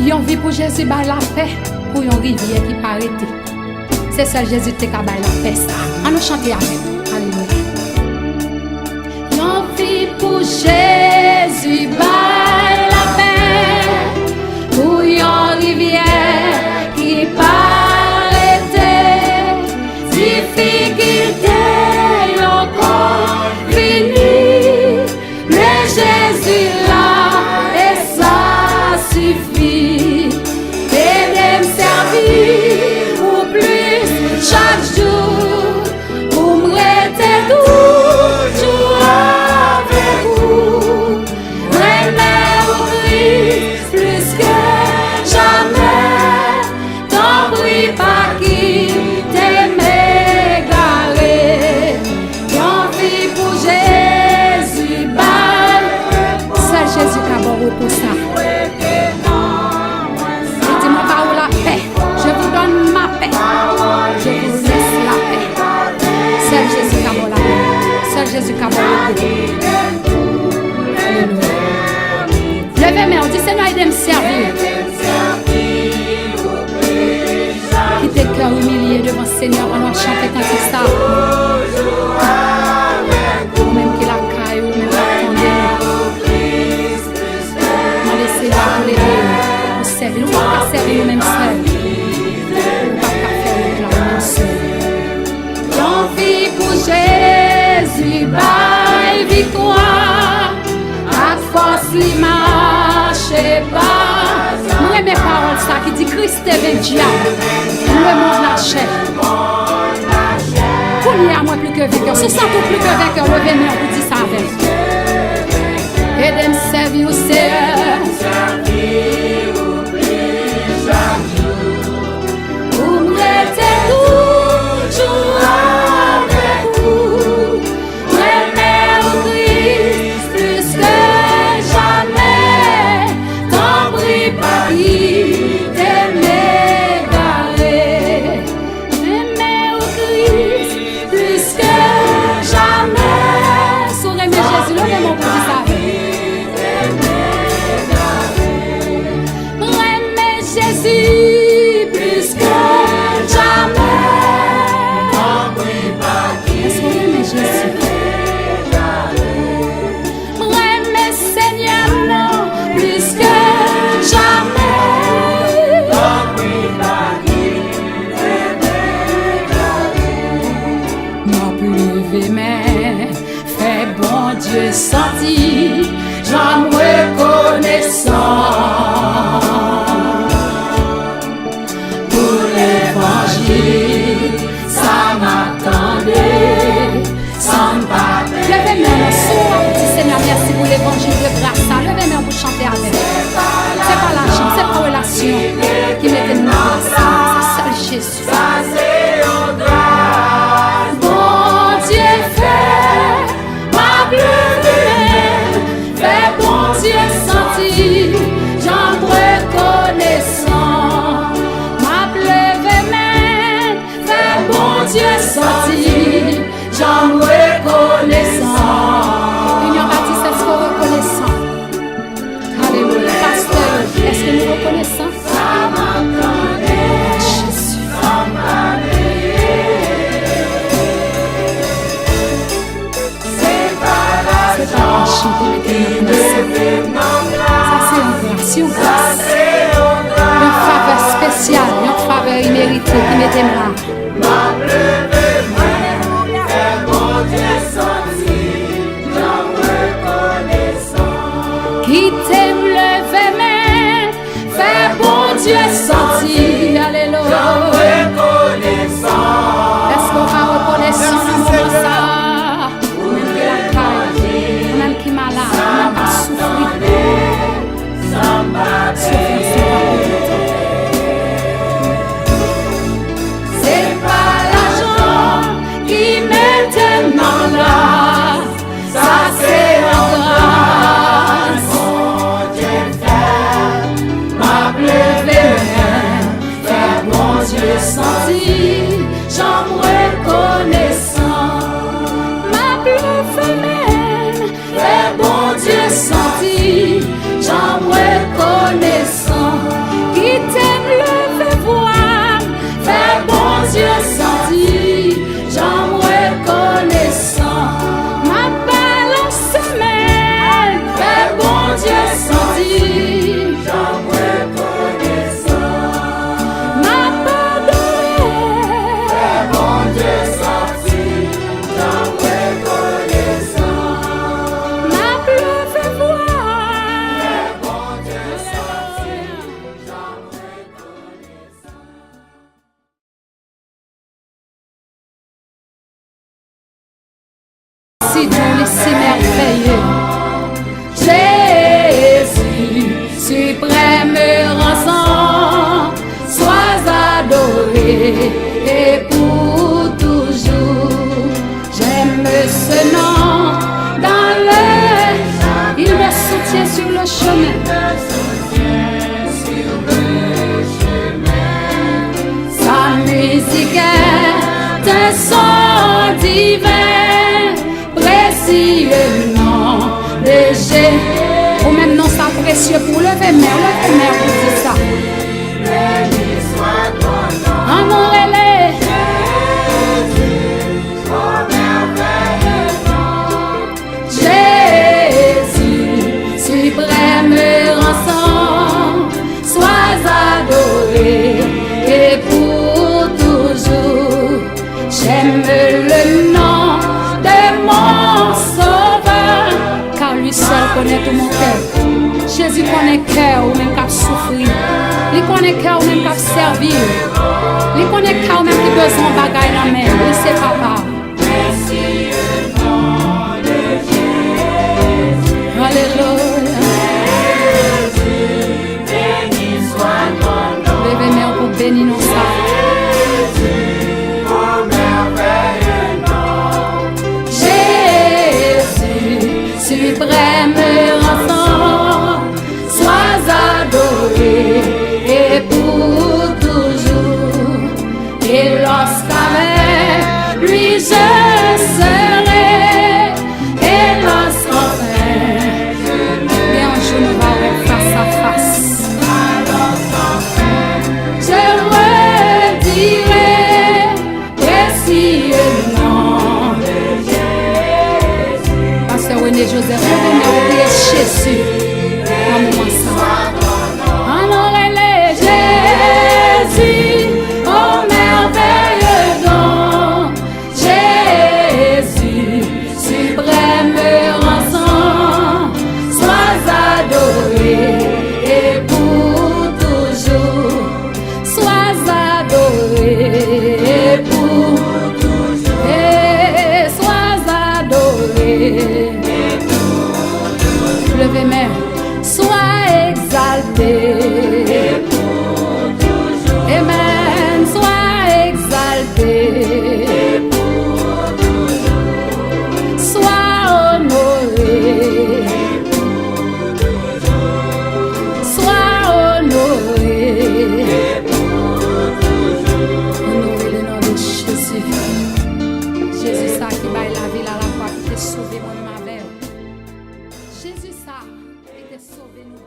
Yon vie pour Jésus, by la paix, pour yon rivière qui pas arrêter. C'est ça Jésus te ka by la paix ça. On nous chanter avec. Alléluia. Yon vie pour Jésus, by la paix, pour yon rivière qui pas arrêter. Difficulté encore fini, mais Jésus là et ça suffit. Et de me servir ou plus chaque jour pour me rester toujours avec vous. Vraiment au Christ plus que jamais. T'en prie pas quitter m'égarer. Y'en vit pour Jésus, c'est Jésus qui a bon pour ça. Dis-moi pas où la paix. Je vous donne ma paix. Je vous laisse la paix. C'est Jésus qui a bon la paix. C'est Jésus qui a bon la paix. Alléluia. Levez-moi, on dit Seigneur, aide me servir. Quittez le cœur humilié devant le Seigneur, on va chanter quand il ça. Ou même qu'il a caillé, ou même qu'il a attendu. On laisse là pour l'aider. Pour servir. Nous ne pouvons pas servir nous-mêmes seuls. Nous ne pouvons pas faire nous-mêmes seuls. J'en vis pour Jésus, bye victoire. À force, il marche pas. Nous aimons les paroles ça qui dit Christ est vaincu. Nous aimons la chair. Pour lui à moi plus que vainqueur. Si ça tout plus que vainqueur, levez-moi pour dire ça avec. Et de me servir au Seigneur. Pour me rester toujours avec vous. Vraiment au Christ plus que jamais. T'en prie pas quitter m'égarer. Vraiment au Christ plus que jamais. Sur aimer Jésus, levez-moi pour dire ça. Jésus plus que jamais. Est-ce qu'on aime Jésus? M'aimer Seigneur non plus que jamais. M'a plus levé mais fait bon Dieu sentir. J'en reconnaissant. Ça m'attendait, sans me battre. Levez-moi le son, petit Seigneur, merci pour l'évangile de grâce. Levez-moi pour chanter avec. C'est pas la chance, c'est pas la relation qui mettait nous en place. C'est seul Jésus. Ça c'est en grâce. Bon Dieu fait ma bleu-humaine, fait bon Dieu sentir, j'en reconnaissant. Dieu sorti, j'en reconnaissant. Union Baptiste, est-ce qu'on reconnaissant? Alléluia. Pasteur, est-ce que nous reconnaissons? Jésus. C'est pas la chance qui me fait ça c'est une grâce, une grâce. Une faveur spéciale, une faveur imméritée qui m'était là. Ma bleu fait bon Dieu sorti, j'en reconnaissant. Qui t'aime lever main, fait bon Dieu sorti, alléluia. J'en reconnaissant. Est-ce qu'on va reconnaissant dans mon ça? Même qui malade, même qui souffre. C'est pas l'argent qui m'est tellement là, ça c'est en grâce. Mon Dieu fait ma bleu fait bon Dieu sentir, j'en reconnaissant. Ma bleu fait bon Dieu sentir, j'en reconnaissant. si doux, si merveilleux. Jésus, suprême rançon, sois adoré et pour toujours. J'aime ce nom dans le... Il me soutient sur le chemin. Sa musique est un son divin, précieux nom de Jésus. Ou même non, ça précieux pour lever mer pour dire ça. Amour et Jésus, suprême rançon, sois adoré et pour toujours. J'aime le nom de mon sauveur, car lui seul connaît tout mon cœur. Jésus connaît cœur ou même qu'à souffrir. Il connaît cœur ou même qu'à servir. Il connaît cœur ou même qui besoin de bagaille dans la main. Il sait papa. Alléluia. Levez-moi pour bénir nos saints. Suprême rançon, sois adoré et pour toujours. Et lorsqu'avec lui je serai, et lorsqu'enfin, et un jour nous verrons face à face, je redirai précieux nom de Jésus. Pasteur René Joseph, levez-moi pour prier Jésus dans mon moment. Honorez-le Jésus, oh merveilleux don. Jésus, suprême rançon, sois adoré et pour toujours. Sois adoré et pour toujours. Et sois adoré. Levez main, sois exalté. Amen, sois exalté. Sois honoré. Sois honoré. Honoré le nom de Jésus. Jésus, ça qui baille la ville à la croix, qui t'a sauvé mon âme. Jésus, ça, et t'a sauvé nous.